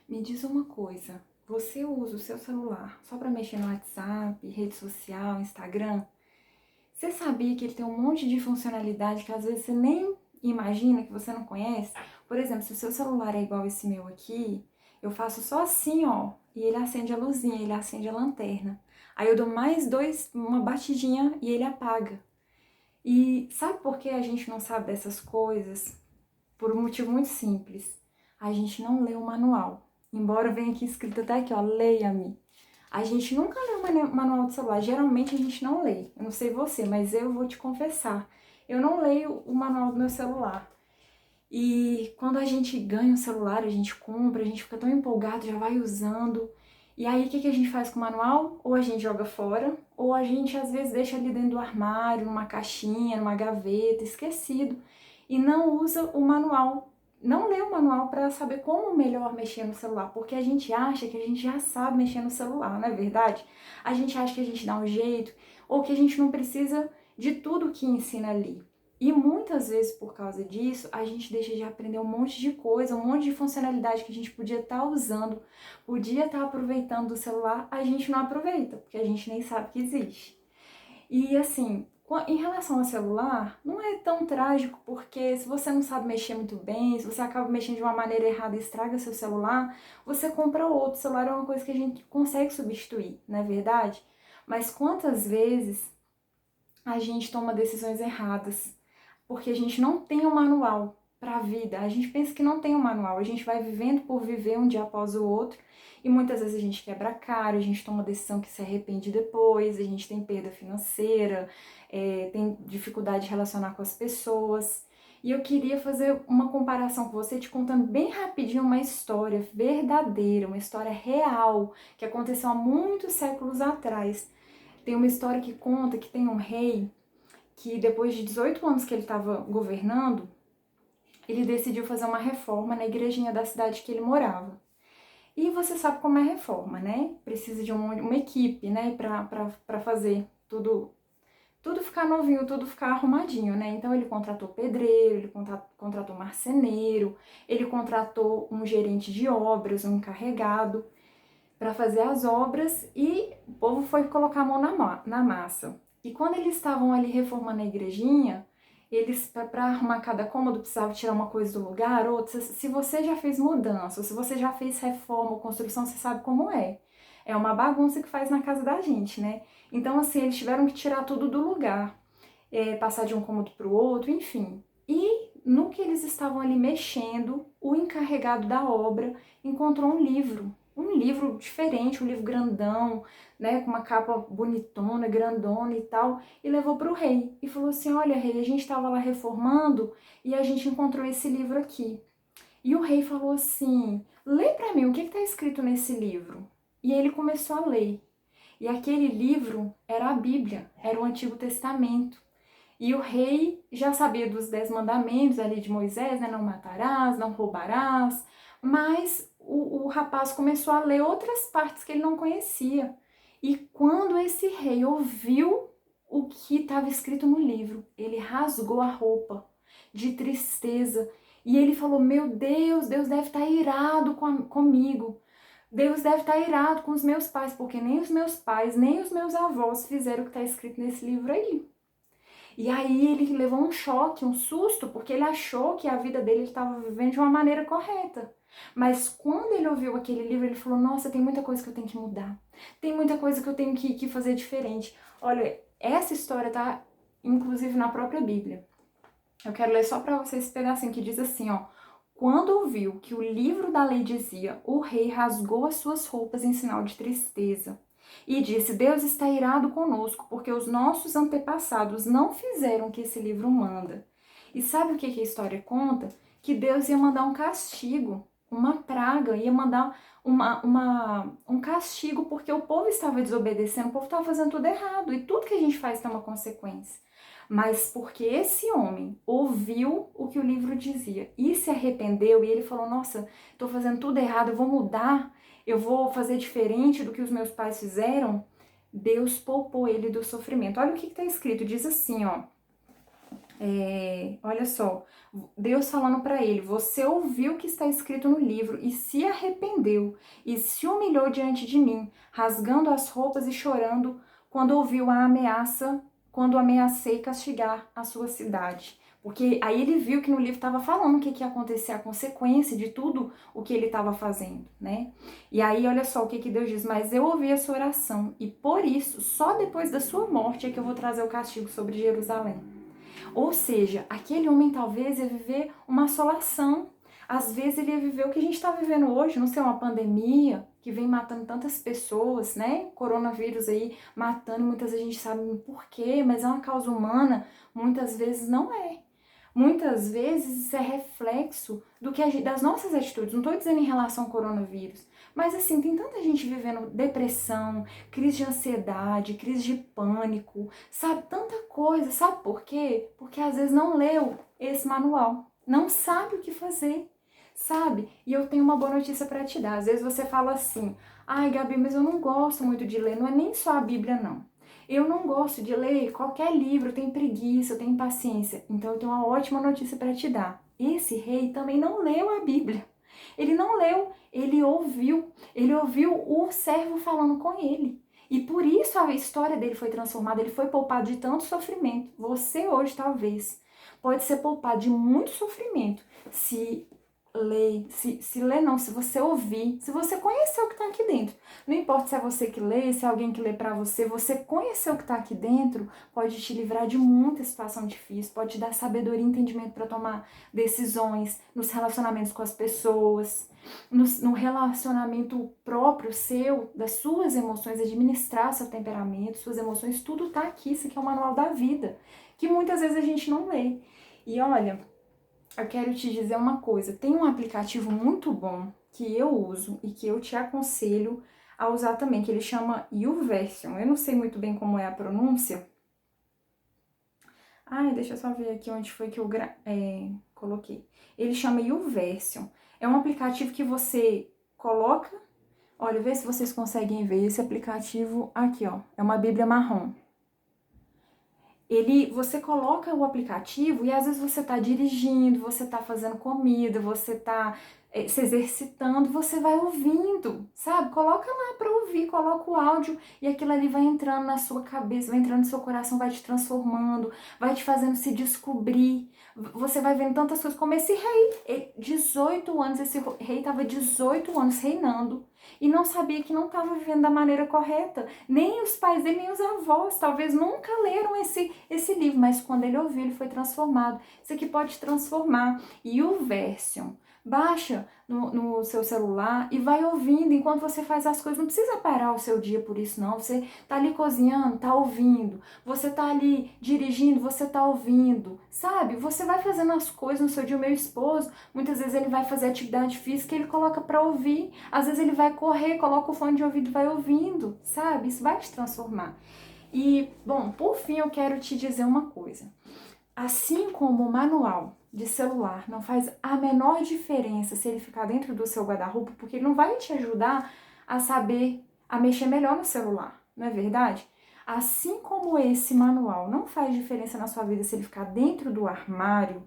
Me diz uma coisa, você usa o seu celular só para mexer no WhatsApp, rede social, Instagram? Você sabia que ele tem um monte de funcionalidade que às vezes você nem imagina, que você não conhece? Por exemplo, se o seu celular é igual esse meu aqui, eu faço só assim, ó, e ele acende a luzinha, ele acende a lanterna. Aí eu dou mais uma batidinha e ele apaga. E sabe por que a gente não sabe dessas coisas? Por um motivo muito simples. A gente não lê o manual. Embora venha aqui escrito até aqui, ó, leia-me. A gente nunca lê o manual do celular. Geralmente a gente não lê. Eu não sei você, mas eu vou te confessar. Eu não leio o manual do meu celular. E quando a gente ganha um celular, a gente compra, a gente fica tão empolgado, já vai usando. E aí, o que a gente faz com o manual? Ou a gente joga fora, ou a gente às vezes deixa ali dentro do armário, numa caixinha, numa gaveta, esquecido. E não usa o manual, não lê o manual para saber como melhor mexer no celular, porque a gente acha que a gente já sabe mexer no celular, não é verdade? A gente acha que a gente dá um jeito, ou que a gente não precisa de tudo que ensina ali. E muitas vezes por causa disso, a gente deixa de aprender um monte de coisa, um monte de funcionalidade que a gente podia estar usando, podia estar aproveitando do celular, a gente não aproveita, porque a gente nem sabe que existe. E assim, em relação ao celular, não é tão trágico, porque se você não sabe mexer muito bem, se você acaba mexendo de uma maneira errada e estraga seu celular, você compra outro. O celular é uma coisa que a gente consegue substituir, não é verdade? Mas quantas vezes a gente toma decisões erradas? Porque a gente não tem um manual para a vida. A gente pensa que não tem um manual, a gente vai vivendo por viver um dia após o outro e muitas vezes a gente quebra a cara, a gente toma decisão que se arrepende depois, a gente tem perda financeira, tem dificuldade de relacionar com as pessoas. E eu queria fazer uma comparação com você, te contando bem rapidinho uma história verdadeira, uma história real, que aconteceu há muitos séculos atrás. Tem uma história que conta que tem um rei que depois de 18 anos que ele estava governando, ele decidiu fazer uma reforma na igrejinha da cidade que ele morava. E você sabe como é reforma, né? Precisa de uma equipe, né, para fazer tudo ficar novinho, tudo ficar arrumadinho, né? Então ele contratou pedreiro, ele contratou marceneiro, ele contratou um gerente de obras, um encarregado para fazer as obras e o povo foi colocar a mão na massa. E quando eles estavam ali reformando a igrejinha, eles, para arrumar cada cômodo, precisavam tirar uma coisa do lugar, outra. Se você já fez mudança, se você já fez reforma ou construção, você sabe como é. É uma bagunça que faz na casa da gente, né? Então, assim, eles tiveram que tirar tudo do lugar, passar de um cômodo para o outro, enfim. E no que eles estavam ali mexendo, o encarregado da obra encontrou um livro diferente, um livro grandão, né, com uma capa bonitona, grandona e tal, e levou para o rei. E falou assim, olha rei, a gente estava lá reformando e a gente encontrou esse livro aqui. E o rei falou assim, lê para mim, o que está escrito nesse livro? E ele começou a ler. E aquele livro era a Bíblia, era o Antigo Testamento. E o rei já sabia dos 10 mandamentos ali de Moisés, né? Não matarás, não roubarás. Mas o rapaz começou a ler outras partes que ele não conhecia. E quando esse rei ouviu o que estava escrito no livro, ele rasgou a roupa de tristeza. E ele falou, meu Deus, Deus deve estar irado comigo. Deus deve estar irado com os meus pais, porque nem os meus pais, nem os meus avós fizeram o que está escrito nesse livro aí. E aí ele levou um choque, um susto, porque ele achou que a vida dele estava vivendo de uma maneira correta. Mas quando ele ouviu aquele livro, ele falou, nossa, tem muita coisa que eu tenho que mudar. Tem muita coisa que eu tenho que fazer diferente. Olha, essa história tá, inclusive, na própria Bíblia. Eu quero ler só para vocês esse pedacinho que diz assim, ó. Quando ouviu que o livro da lei dizia, o rei rasgou as suas roupas em sinal de tristeza. E disse, Deus está irado conosco, porque os nossos antepassados não fizeram o que esse livro manda. E sabe o que a história conta? Que Deus ia mandar um castigo, uma praga, ia mandar um castigo, porque o povo estava desobedecendo, o povo estava fazendo tudo errado, e tudo que a gente faz tem uma consequência. Mas porque esse homem ouviu o que o livro dizia e se arrependeu, e ele falou, nossa, estou fazendo tudo errado, eu vou mudar, eu vou fazer diferente do que os meus pais fizeram, Deus poupou ele do sofrimento. Olha o que está escrito, diz assim, ó, Deus falando para ele, você ouviu o que está escrito no livro e se arrependeu. arrependeu e se humilhou diante de mim, rasgando as roupas e chorando, quando ouviu a ameaça, quando ameacei castigar a sua cidade. Porque aí ele viu que no livro estava falando o que ia acontecer, a consequência de tudo o que ele estava fazendo, né? E aí, olha só o que Deus diz: mas eu ouvi a sua oração, e por isso, só depois da sua morte é que eu vou trazer o castigo sobre Jerusalém. Ou seja, aquele homem talvez ia viver uma assolação. Às vezes ele ia viver o que a gente está vivendo hoje, não sei, uma pandemia que vem matando tantas pessoas, né? Coronavírus aí matando, muitas vezes a gente sabe por quê, mas é uma causa humana, muitas vezes não é. Muitas vezes isso é reflexo das nossas atitudes. Não estou dizendo em relação ao coronavírus, mas assim, tem tanta gente vivendo depressão, crise de ansiedade, crise de pânico, sabe? Tanta coisa. Sabe por quê? Porque às vezes não leu esse manual, não sabe o que fazer, sabe? E eu tenho uma boa notícia para te dar. Às vezes você fala assim: ai, Gabi, mas eu não gosto muito de ler. Não é nem só a Bíblia, não. Eu não gosto de ler qualquer livro, eu tenho preguiça, eu tenho impaciência. Então eu tenho uma ótima notícia para te dar. Esse rei também não leu a Bíblia. Ele não leu, ele ouviu o servo falando com ele. E por isso a história dele foi transformada, ele foi poupado de tanto sofrimento. Você hoje talvez pode ser poupado de muito sofrimento se ler, se ler não, se você ouvir, se você conhecer o que está aqui dentro. Não importa se é você que lê, se é alguém que lê para você, você conhecer o que está aqui dentro pode te livrar de muita situação difícil, pode te dar sabedoria e entendimento para tomar decisões nos relacionamentos com as pessoas, no relacionamento próprio seu, das suas emoções, administrar seu temperamento, suas emoções, tudo está aqui. Isso aqui é o manual da vida, que muitas vezes a gente não lê. E olha, eu quero te dizer uma coisa, tem um aplicativo muito bom que eu uso e que eu te aconselho a usar também, que ele chama YouVersion. Eu não sei muito bem como é a pronúncia. Ai, deixa eu só ver aqui onde foi que eu coloquei. Ele chama YouVersion. É um aplicativo que você coloca... Olha, vê se vocês conseguem ver esse aplicativo aqui, ó. É uma Bíblia marrom. Você coloca o aplicativo e às vezes você está dirigindo, você está fazendo comida, você está se exercitando, você vai ouvindo, sabe? Coloca lá para ouvir, coloca o áudio e aquilo ali vai entrando na sua cabeça, vai entrando no seu coração, vai te transformando, vai te fazendo se descobrir. Você vai vendo tantas coisas como esse rei, 18 anos, esse rei estava 18 anos reinando e não sabia que não estava vivendo da maneira correta. Nem os pais dele, nem os avós, talvez nunca leram esse livro, mas quando ele ouviu, ele foi transformado. Isso aqui pode transformar. E o YouVersion, baixa no seu celular e vai ouvindo enquanto você faz as coisas. Não precisa parar o seu dia por isso, não. Você tá ali cozinhando, tá ouvindo. Você tá ali dirigindo, você tá ouvindo. Sabe? Você vai fazendo as coisas no seu dia. O meu esposo, muitas vezes ele vai fazer atividade física e ele coloca pra ouvir. Às vezes ele vai correr, coloca o fone de ouvido e vai ouvindo. Sabe? Isso vai te transformar. E, bom, por fim eu quero te dizer uma coisa. Assim como o manual de celular não faz a menor diferença se ele ficar dentro do seu guarda-roupa, porque ele não vai te ajudar a saber, a mexer melhor no celular, não é verdade? Assim como esse manual não faz diferença na sua vida se ele ficar dentro do armário,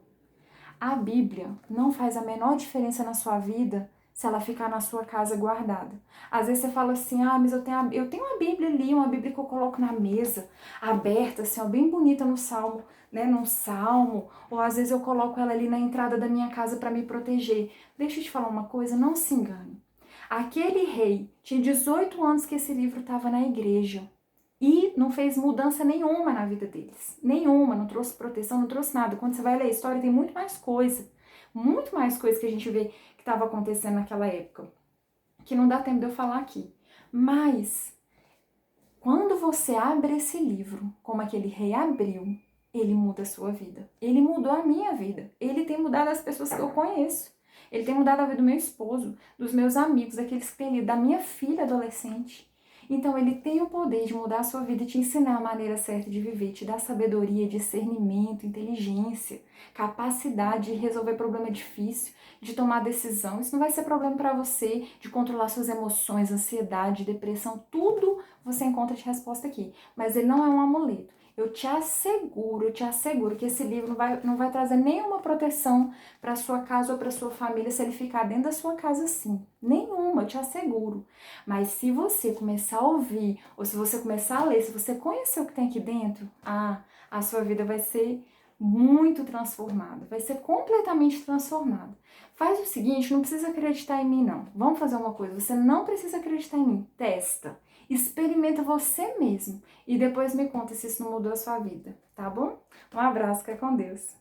a Bíblia não faz a menor diferença na sua vida se ela ficar na sua casa guardada. Às vezes você fala assim, mas eu tenho uma Bíblia ali, uma Bíblia que eu coloco na mesa, aberta, assim, ó, bem bonita no salmo, né, num salmo, ou às vezes eu coloco ela ali na entrada da minha casa para me proteger. Deixa eu te falar uma coisa, não se engane. Aquele rei tinha 18 anos que esse livro estava na igreja e não fez mudança nenhuma na vida deles. Nenhuma, não trouxe proteção, não trouxe nada. Quando você vai ler a história, tem muito mais coisa que a gente vê que estava acontecendo naquela época, que não dá tempo de eu falar aqui. Mas, quando você abre esse livro, como aquele rei abriu, ele muda a sua vida. Ele mudou a minha vida. Ele tem mudado as pessoas que eu conheço. Ele tem mudado a vida do meu esposo, dos meus amigos, daqueles que têm lido, da minha filha adolescente. Então, ele tem o poder de mudar a sua vida e te ensinar a maneira certa de viver, te dar sabedoria, discernimento, inteligência, capacidade de resolver problema difícil, de tomar decisão. Isso não vai ser problema para você, de controlar suas emoções, ansiedade, depressão, tudo você encontra de resposta aqui. Mas ele não é um amuleto. Eu te asseguro que esse livro não vai trazer nenhuma proteção para sua casa ou para sua família se ele ficar dentro da sua casa assim. Nenhuma. te asseguro. Mas se você começar a ouvir, ou se você começar a ler, se você conhecer o que tem aqui dentro, a sua vida vai ser muito transformada, vai ser completamente transformada. Faz o seguinte, não precisa acreditar em mim não. Vamos fazer uma coisa, você não precisa acreditar em mim, testa. Experimenta você mesmo e depois me conta se isso não mudou a sua vida, tá bom? Um abraço, fica com Deus.